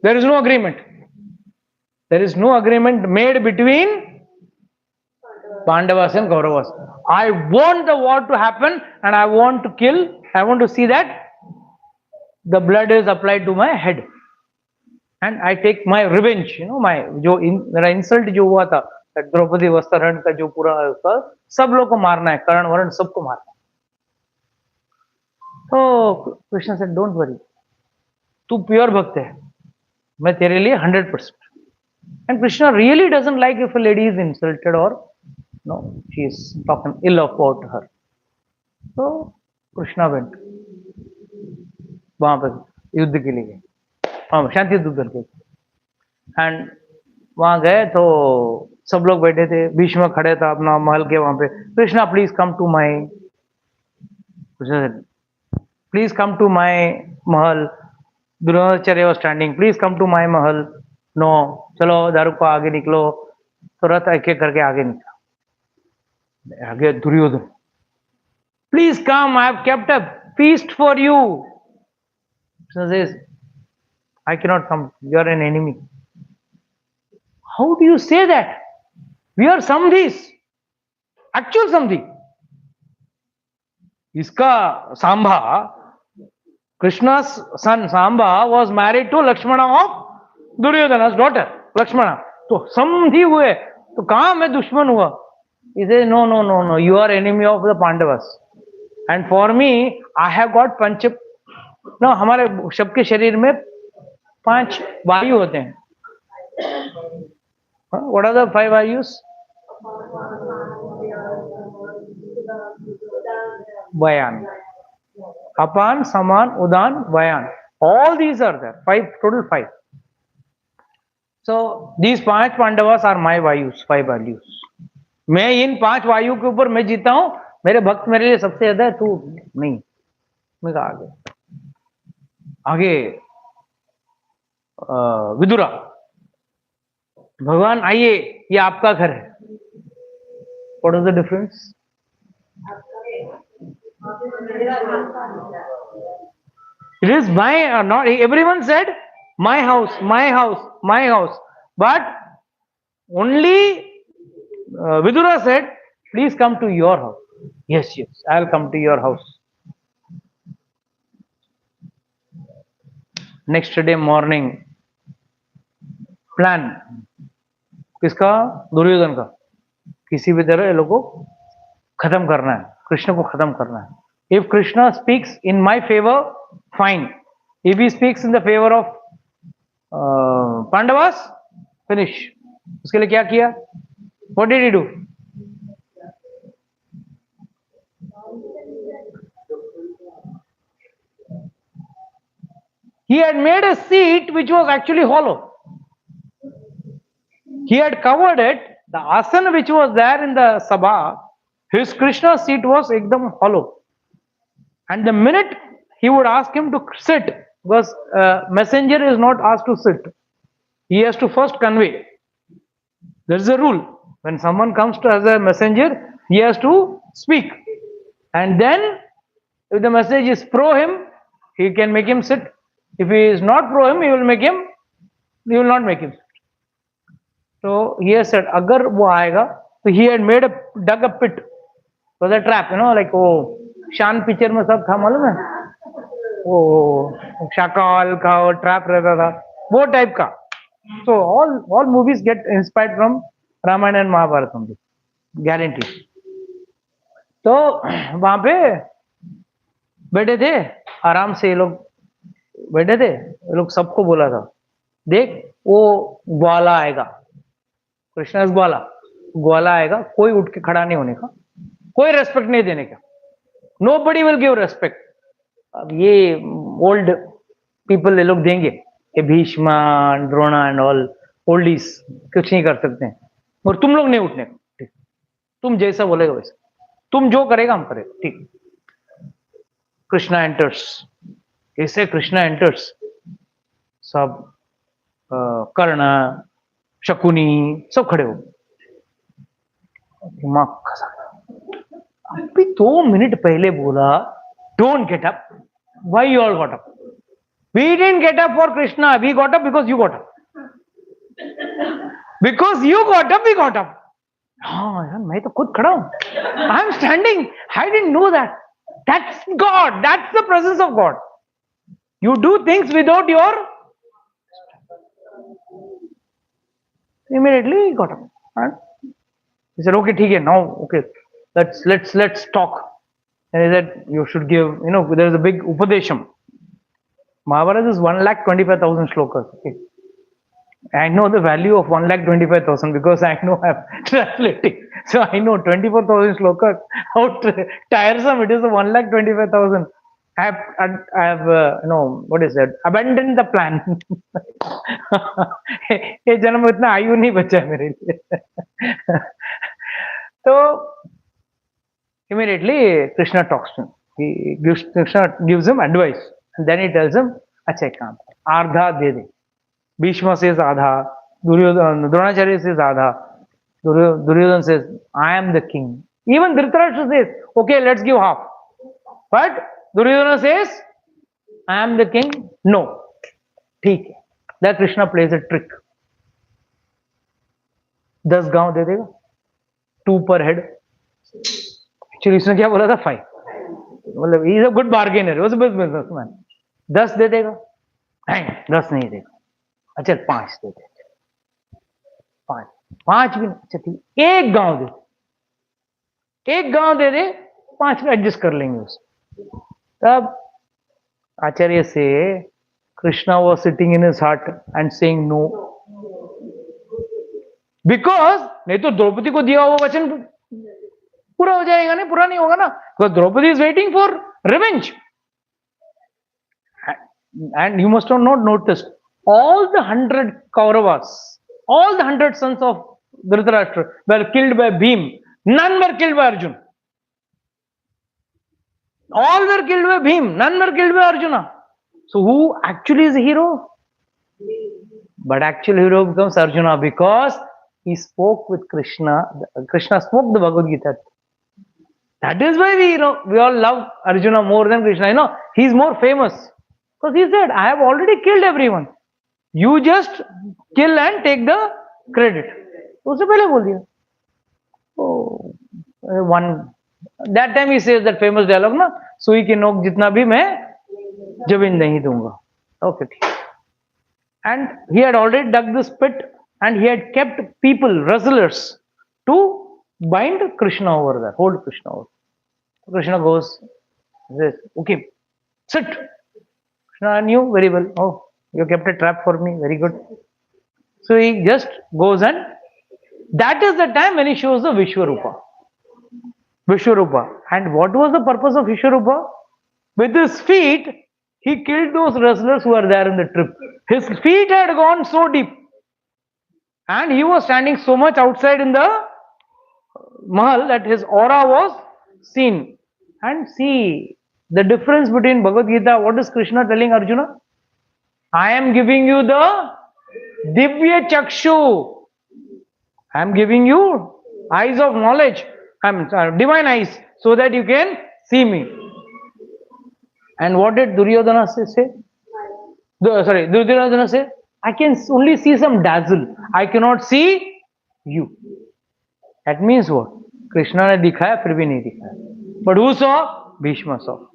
There is no agreement. There is no agreement made between Pandavas and Kauravas. I want the war to happen and I want to kill. I want to see that the blood is applied to my head. And I take my revenge. My मेरा insult जो हुआ था, द्रौपदी वस्त्रहरण का जो पूरा सब लोग को मारना है, कर्ण वर्ण सबको मारना है. तो कृष्ण said, don't worry. तू प्योर भक्त है, मैं तेरे लिए 100%. And Krishna really doesn't like if a lady is insulted or she is talking ill about her. So Krishna went वहां पर युद्ध के लिए गए, शांति युद्ध करके. एंड वहां गए तो सब लोग बैठे थे. भीष्म खड़े था अपना महल के वहां पे. Krishna please come to my, please come to my mahal. Dronacharya was standing, please come to my mahal. No, चलो दारू को आगे निकलो. तो रथ एक एक करके आगे निकला. आगे Duryodhana, please come, I have kept a feast for you. I cannot come. You are an enemy. How do you say that? We are samdhis. Actual samdhi. Iska Sambha, Krishna's son Sambha was married to Lakshmana of Duryodhana's daughter, Lakshmana. तो samdhi हुए. तो कहाँ मैं दुश्मन हुआ? He says, no. You are enemy of the Pandavas. And for me, I have got panch. No, हमारे सबके शरीर में 5 वायु होते हैं. What are the 5 vayus? Vayan, Apan, Saman, Udan, Vayan. All these are there. 5, total 5. So these 5 Pandavas are my vayus, 5 values. मैं इन 5 वायु के ऊपर मैं जीता हूं. मेरे भक्त मेरे लिए सबसे ज्यादा है, तू नहीं. मैं कहा आगे विदुरा, भगवान आइए, ये आपका घर है. What is the difference? It is my, not everyone said my house, but only Vidura said, please come to your house. Yes, yes, I'll come to your house. Next day morning, plan. किसका? दुर्योधन का. किसी भी तरह ये लोगों को खत्म करना है, कृष्ण को खत्म करना है. If Krishna speaks in my favor, fine. If he speaks in the favor of Pandavas, finish. उसके लिए क्या किया? What did he do? He had made a seat which was actually hollow. He had covered it. The asana which was there in the sabha, his Krishna seat was ekdam hollow. And the minute he would ask him to sit, because messenger is not asked to sit, he has to first convey. There is a rule. When someone comes to as a messenger, he has to speak. And then, if the message is pro him, he can make him sit. If he is not pro him, he will not make him sit. So he has said, agar wo aayega, so he had dug a pit. So the trap, like oh, Shan picture में सब था मालूम है? वो शाकाल का वो trap रहता था, वो type का. So all movies get inspired from Ramayana and Mahabharata only, guarantee. तो वहां पे बैठे थे, आराम से ये लोग बैठे थे, ये लोग सबको बोला था, देख वो ग्वाला आएगा, कृष्णा इज ग्वाला आएगा, कोई उठ के खड़ा नहीं होने का, कोई रेस्पेक्ट नहीं देने का, नोबडी विल गिव रेस्पेक्ट. अब ये ओल्ड पीपल ये लोग देंगे, ये Bheeshma Drona and all oldies कुछ नहीं कर सकते हैं, और तुम लोग नहीं उठने का, ठीक, तुम जैसा बोलेगा वैसा, तुम जो करेगा हम करेगा, ठीक. कृष्णा एंटर्स. कैसे कृष्णा एंटर्स? सब कर्ण शकुनी सब खड़े हो, दिमाग खसा. अभी 2 मिनट पहले बोला don't get up, why you all got up? We didn't get up for Krishna, we got up because you got up, because you got up we got up. हाँ यार, मैं तो खुद खड़ा हूं, I am standing, I didn't know that. That's God, that's the presence of God. You do things without your. Immediately he got up. And he said, "Okay, ठीक है, now okay, let's talk." And he said, "You should give. There is a big upadesham. Mahabharata is 1,25,000 shlokas. Okay. I know the value of 1,25,000 because I know I'm translating. So I know 24,000 shlokas. How tiresome it is. 1,25,000. I have what is that? Abandoned the plan. ये जन्म इतना आयु नहीं बचा है मेरे लिए. तो immediately Krishna talks to him. Krishna gives him advice, and then he tells him, अच्छा एक काम, आधा दे दे. Bhishma says आधा, Dronacharya says आधा, Duryodhana says, I am the king. Even Dhritarashtra says, okay, let's give half. But Duryodhana says, I am the king. No. ठीक है. That Krishna plays a trick. 10 गांव दे देगा, 2 per head. Actually इसने क्या बोला था? 5. मतलब he is a good bargainer. He was a businessman. 10 दे देगा? नहीं, 10 नहीं देगा. अच्छा 5 दे दे. 5 भी नहीं. अच्छा ठीक, 1 गांव दे. 1 गांव दे दे, 5 में एडजस्ट कर लेंगे उसे. तब आचार्य से Krishna was sitting in his heart and saying no, because नहीं तो द्रौपदी को दिया हुआ वचन पूरा हो जाएगा, नहीं पूरा नहीं होगा ना, because Draupadi is waiting for revenge. And you must not notice all the 100 Kauravas, all the 100 sons of Dhritarashtra were killed by Bhim. None were killed by Arjuna. All were killed by Bhim. None were killed by Arjuna. So who actually is the hero? But actual hero becomes Arjuna because he spoke with Krishna. Krishna spoke the Bhagavad Gita. That is why we all love Arjuna more than Krishna. He's more famous because he said, I have already killed everyone. You just kill and take the credit. उससे पहले बोल दिया. So one that time he says that famous dialogue ना, सुई की नोक जितना भी मैं जमीन नहीं दूंगा. Okay. And he had already dug this pit and he had kept people, wrestlers, to bind Krishna over there, hold Krishna over. Krishna goes, says, okay, sit. Krishna knew very well. Oh, you kept a trap for me, very good. So he just goes, and that is the time when he shows the Vishwarupa. Vishwarupa. And what was the purpose of Vishwarupa? With his feet, he killed those wrestlers who were there in the trip. His feet had gone so deep. And he was standing so much outside in the mahal that his aura was seen. And see the difference between Bhagavad Gita. What is Krishna telling Arjuna? I am giving you the Divya Chakshu. I am giving you eyes of knowledge. Divine eyes, so that you can see me. And what did Duryodhana say? Duryodhana say, I can only see some dazzle. I cannot see you. That means what? Krishna ने दिखाया फिर भी नहीं दिखाया. But who saw? Bhishma saw.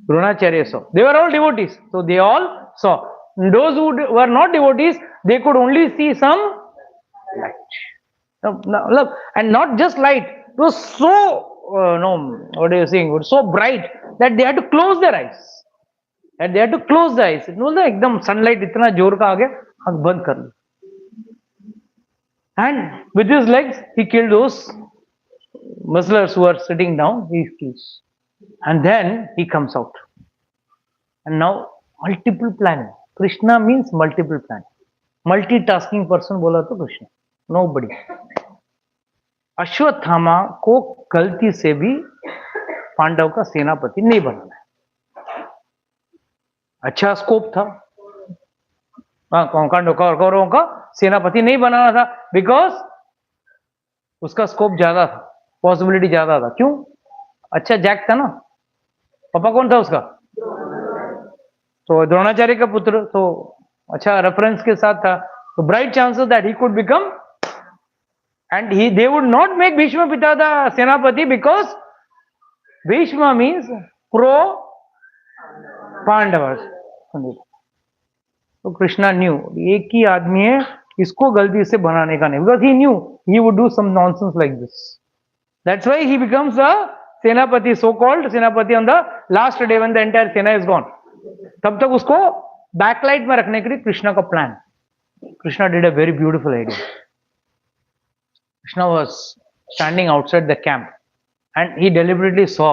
Dronacharya saw. They were all devotees, so they all saw. Those who were not devotees, they could only see some light. And not just light. It was so what are you saying? It was so bright that they had to close their eyes. And they had to close the eyes. It was like एकदम sunlight इतना जोर का आ गया, आंख बंद कर ली. And with his legs, he killed those wrestlers who were sitting down. He kills. And then he comes out. And now multiple planning. Krishna means multiple planning. Multitasking person बोला तो कृष्ण. Nobody. अश्वत्थामा को गलती से भी पांडव का सेनापति नहीं बनाना है. अच्छा स्कोप था. कौरवों का सेनापति नहीं बनाना था, बिकॉज उसका स्कोप ज्यादा था, पॉसिबिलिटी ज्यादा था. क्यों? अच्छा जैक था ना. पापा कौन था उसका? तो द्रोणाचार्य का पुत्र. तो अच्छा रेफरेंस के साथ था. तो bright chances that he could become. And they would not make Bhishma पिता द सेनापति, because Bhishma means pro Pandavas. तो कृष्णा न्यू एक ही आदमी है, इसको गलती से बनाने का नहीं, because he knew he would do some nonsense like this. That's why he becomes a senapati, so called senapati on the last day when the entire sena is gone. तब तक उसको बैकलाइट में रखने के लिए कृष्णा का plan. Krishna did a very beautiful idea. Krishna was standing outside the camp and he deliberately saw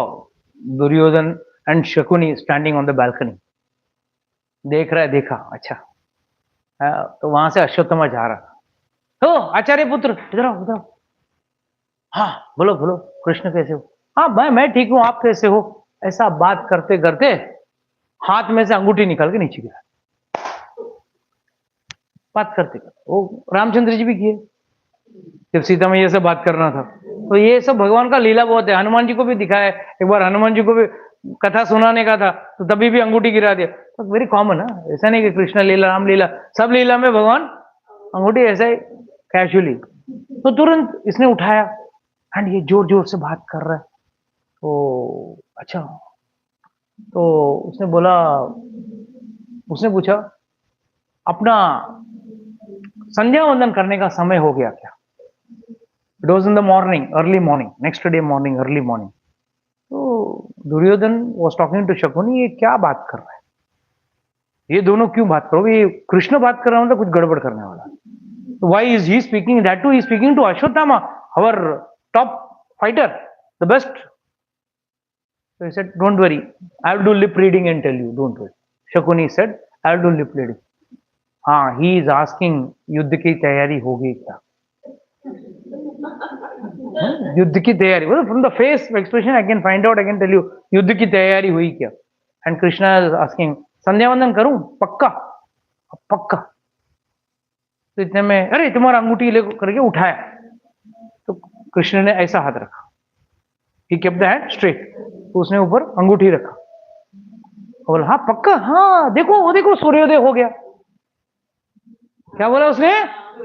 Duryodhana and Shakuni standing on the balcony. देख रहा है, देखा, अच्छा. तो वहां से अश्वत्थामा जा रहा था. हो आचार्य पुत्र, इधर आओ, इधर आओ. हाँ बोलो बोलो, कृष्ण कैसे हो? हाँ मैं ठीक हूं, आप कैसे हो? ऐसा बात करते करते हाथ में से अंगूठी निकाल के नीचे गिरा. बात करते करते वो रामचंद्र जी भी किए जब सीता मैया से बात करना था. तो ये सब भगवान का लीला बहुत है. हनुमान जी को भी दिखाया है. एक बार हनुमान जी को भी कथा सुनाने का था, तो तभी भी अंगूठी गिरा दिया. तो वेरी कॉमन है. ऐसा नहीं कि कृष्ण लीला, राम लीला, सब लीला में भगवान अंगूठी ऐसा ही कैजुअली. तो तुरंत इसने उठाया एंड ये जोर जोर से बात कर रहा है. तो अच्छा, तो उसने बोला, उसने पूछा अपना संध्या वंदन करने का समय हो गया क्या? It was in the morning, early morning, next day morning, early morning. तो Duryodhana was talking to Shakuni, ये क्या बात कर रहा है? ये दोनों क्यों बात करोगे? ये कृष्ण बात कर रहा हूं तो कुछ गड़बड़ करने वाला. Why is he speaking? That to he speaking to Ashwatthama, our top fighter, the best. So he said, don't worry, I'll do lip reading and tell you, don't worry. Shakuni said, I'll do lip reading. हाँ, he is asking, युद्ध की तैयारी हो गई क्या? युद्ध की तैयारी, from the face expression I can find out, I can tell you, युद्ध की तैयारी हुई क्या? And Krishna is asking, संध्या वंदन करूं? पक्का? पक्का. तो इतने में अरे तुम्हारा अंगूठी ले करके उठाया. तो कृष्ण ने ऐसा हाथ रखा. He kept the hand straight. तो उसने ऊपर अंगूठी रखा. बोला हाँ पक्का, हाँ देखो, वो देखो सूर्योदय हो गया. क्या बोला उसने?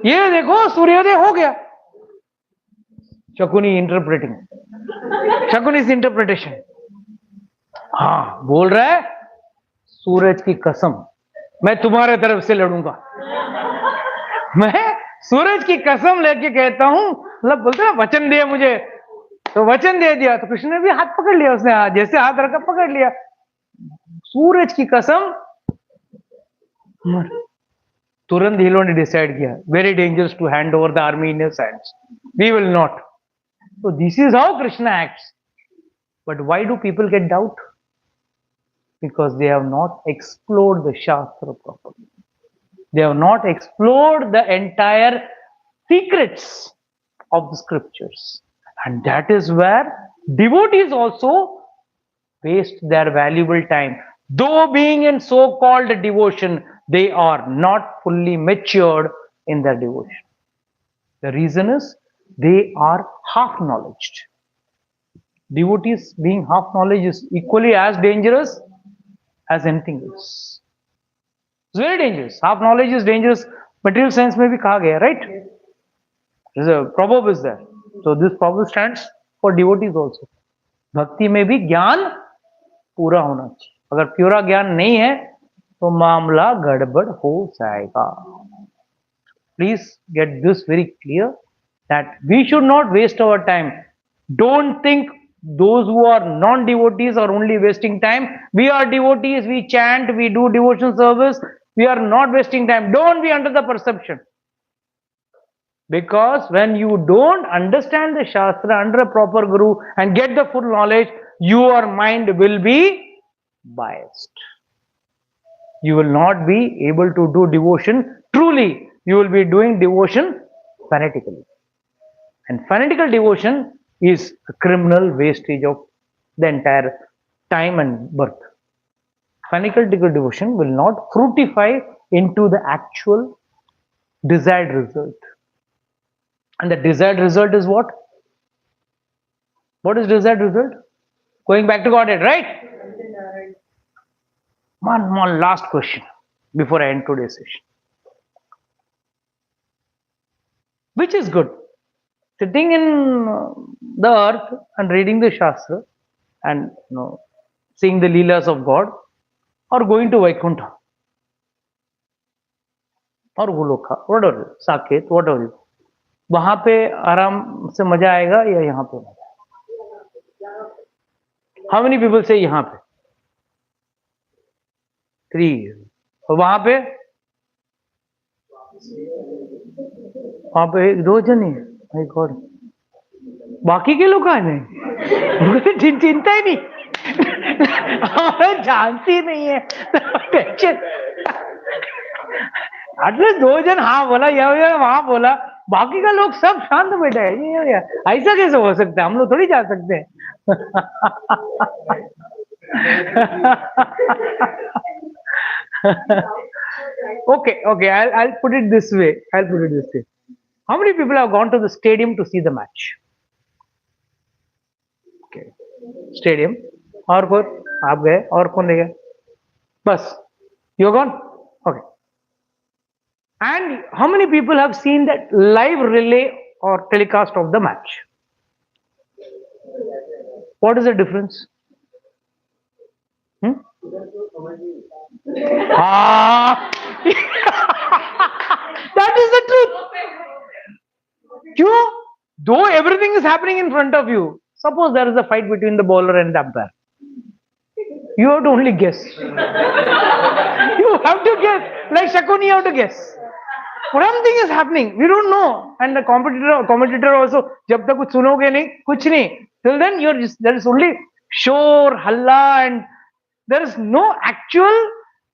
ये देखो सूर्योदय हो गया. Shakuni interpreting, Shakuni's interpretation. हाँ, बोल रहा है सूरज की कसम मैं तुम्हारे तरफ से लड़ूंगा. मैं सूरज की कसम लेके कहता हूं, मतलब बोलते ना वचन दिया मुझे, तो वचन दे दिया. तो कृष्ण ने भी हाथ पकड़ लिया, उसने हाथ जैसे हाथ रखा पकड़ लिया. सूरज की कसम. तुरंत हिलो ने डिसाइड किया, very dangerous to hand over the army in his hands, we will not. So this is how Krishna acts. But why do people get doubt? Because they have not explored the Shastra properly. They have not explored the entire secrets of the scriptures. And that is where devotees also waste their valuable time. Though being in so-called devotion, they are not fully matured in their devotion. The reason is they are half knowledged. Devotees being half knowledge is equally as dangerous as anything else. It's very dangerous. Half knowledge is dangerous. Material science में भी कहा गया, right? There's a proverb is there. So this proverb stands for devotees also. भक्ति में भी ज्ञान पूरा होना चाहिए. अगर पूरा ज्ञान नहीं है तो मामला गड़बड़ हो जाएगा. Please get this very clear that we should not waste our time. Don't think those who are non-devotees are only wasting time. We are devotees, we chant, we do devotion service. We are not wasting time. Don't be under the perception. Because when you don't understand the Shastra under a proper Guru and get the full knowledge, your mind will be biased. You will not be able to do devotion truly. You will be doing devotion fanatically. And fanatical devotion is a criminal wastage of the entire time and birth. Fanatical devotion will not fructify into the actual desired result. And the desired result is what? What is desired result? Going back to Godhead, right? One last question before I end today's session. Which is good? Sitting in the earth and reading the Shastra and seeing the Leelas of God, or going to Vaikuntha or Goloka, whatever, Saket, whatever. वहां पे आराम से मजा आएगा या यहाँ पे मजा? How many people say यहाँ पे? 3. और वहां पे 2 जन ही. माय गॉड, बाकी के लोग कहाँ नहीं? मुझे चिंता ही नहीं. हमें जानती नहीं है टेंशन. एटलीस्ट 2 जन हाँ बोला या वहां बोला, बाकी का लोग सब शांत बैठा है. ऐसा कैसे हो सकता है? हम लोग थोड़ी जा सकते हैं. Okay, I'll put it this way. How many people have gone to the stadium to see the match? Okay, stadium. और कौन? आप गए? और कौन ले गया? बस, you gone? Okay. And how many people have seen that live relay or telecast of the match? What is the difference? That is the truth. क्यों? Though everything is happening in front of you, suppose there is a fight between the bowler and the umpire, you have to only guess. You have to guess. Like Shakuni, you have to guess. Something is happening. We don't know. And the commentator also, जब तक कुछ सुनोगे नहीं, कुछ नहीं. Till then, there is only shore, halla, and there is no actual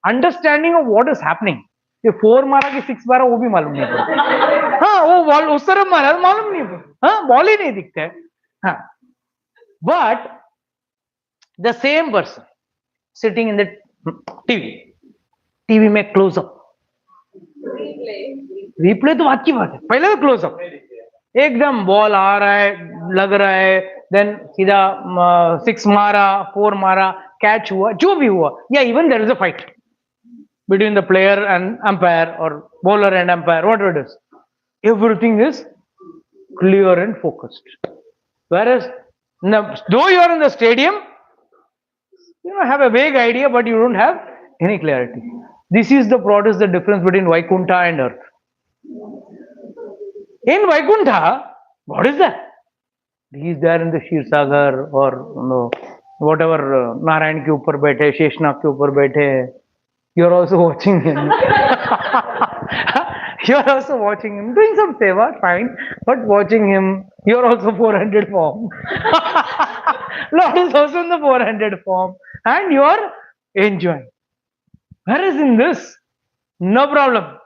understanding of what is happening. ये 4 मारा कि 6 मारा वो भी मालूम नहीं पड़ता. हाँ, वो बॉल उस तरफ मारा मालूम नहीं पड़ता. हाँ, बॉल ही नहीं दिखता है. हाँ. But the same person sitting in the TV में close up. रिप्ले तो बात की बात है. पहले तो क्लोज अप, एकदम बॉल आ रहा है, लग रहा है, देन सीधा 6 मारा, 4 मारा, कैच हुआ, जो भी हुआ, या even there is a fight between the player and umpire और bowler and umpire, what it is, everything is clear and focused. Whereas, now, though you are in the stadium, have a vague idea, but you don't have any clarity. This is what is the difference between Vaikuntha and earth. In Vaikuntha, what is that? He is there in the Shir Sagar or whatever Narayan ke upar baithe, Sheshnaग ke upar baithe. You are also watching him. You are also watching him doing some seva, fine, but watching him, you are also 400 form. Lord is also in the 400 form, and you are enjoying. Whereas in this, no problem.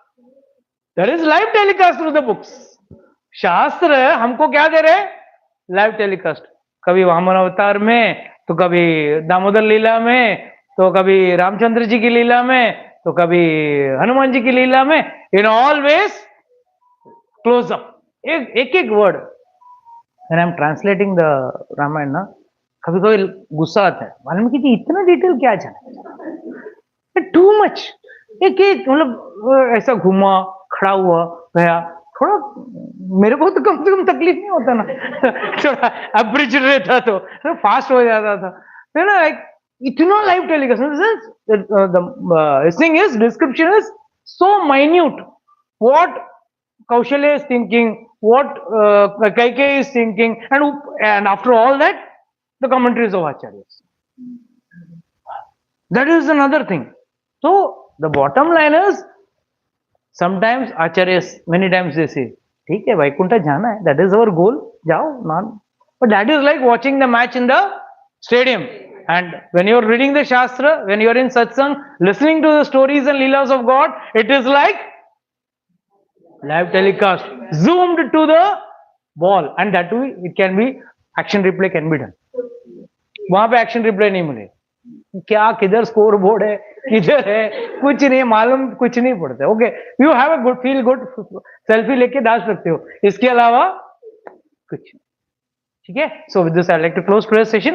There is live telecast through the books. शास्त्र हमको क्या दे रहे? Live telecast. कभी वामन अवतार में, तो कभी दामोदर लीला में, तो कभी रामचंद्र जी की लीला में, तो कभी हनुमान जी की लीला में. In all ways close up. एक एक word. When I'm translating the Ramayana ना, कभी कभी गुस्सा आता है. वाल्मीकि जी इतना डिटेल क्या जाने? Too much. एक एक मतलब ऐसा घुमा, खड़ा हुआ, गया. थोड़ा मेरे को तो कम से कम तकलीफ नहीं होता ना. थोड़ा अब्रिज रहता तो फास्ट हो जाता था. लाइक इतना live telecast. This thing is, description is so minute. What Kaushalya is thinking, what Kaikeyi is thinking, and after all that, the commentaries of Acharyas. That is another thing. So the bottom line is, sometimes Acharyas, many times they say, ठीक है वैकुंठ जाना है, that is our goal, जाओ. Not, but that is like watching the match in the stadium. And when you are reading the Shastra, when you are in satsang, listening to the stories and leelas of God, it is like live telecast, zoomed to the ball, and that too, it can be action replay can be done. वहां पे action replay नहीं मिले. क्या किधर score board है, किधर है, कुछ नहीं मालूम, कुछ नहीं पड़ता. Okay, you have a good feel good selfie लेके डाल सकते हो, इसके अलावा कुछ. ठीक है. So with this I like to close today's session.